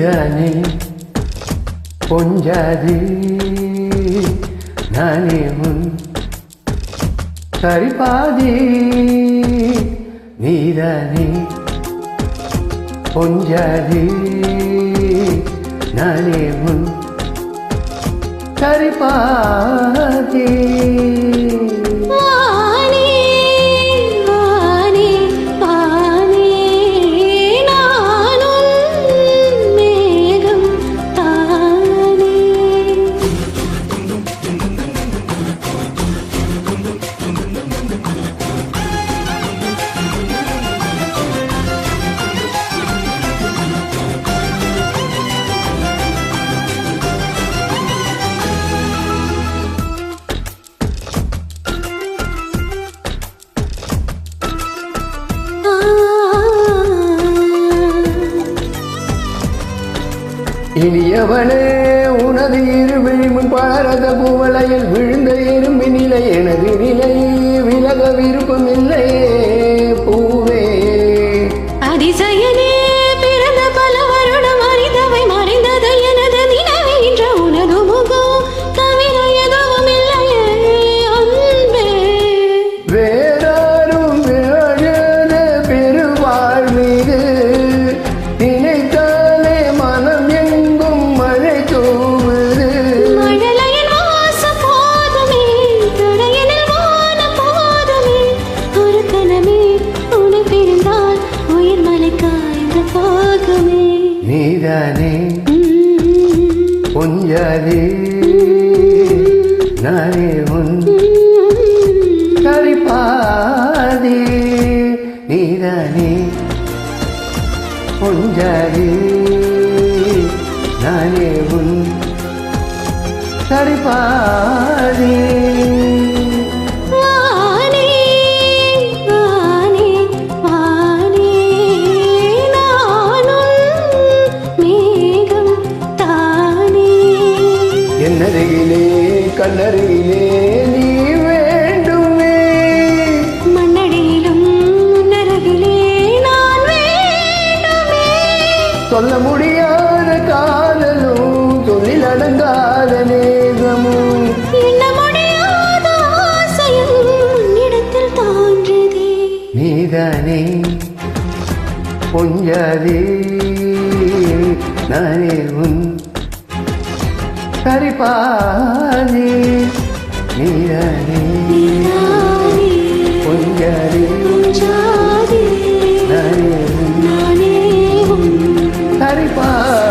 நீதானே பொஞ்சாதி நானே உன் சரிபாதி நீதானே பொஞ்சாதி நானே உன் சரிபாதி இனியவனே உனது இருவிழிமுன் பாரத பூவலையில் விழுந்த எறும்பி நிலை எனது நிலை விலக விருப்பம் இல்லையே பூவே அதிசயனே பிறந்த பல வருடம் அறிந்தவை மறைந்தது எனது நினைவு என்ற உனது முகம் தவிர எதுவும் இல்லையே அன்பே வேறாரும் விழாத பெருவாழ்வீது நினைத்தாலே மனம் எங்கும் மழை தூவுது மழலையின் வாச போதுமே தடையனில் வான போதுமே ஒரு கணமே உன்னை பிரிந்தால் உயிர் மலை காய்ந்து போகுமே நீதானே பொஞ்சாதி நானே உன் சரிபாதி நீதானே பொஞ்சாதி நானே உன் சரிபாதி வானே வானே வானே நானும் மேகம் தானே என்னருகிலே கண்ணருகிலே நீ வேண்டுமே மண்ணடியிலும் நரகிலே நான் வேண்டுமே சொல்ல முடியாத காதலும் சொல்லில் அடங்காத நேசமும் எண்ண முடியாத ஆசையும் உன்னிடத்தில் தோன்றுதே நீதானே பொஞ்சாதி நானே உன் சரிபாதி நீதானே பொஞ்சாதி ஜாதி நானே உன் நானே உன் சரிபாதி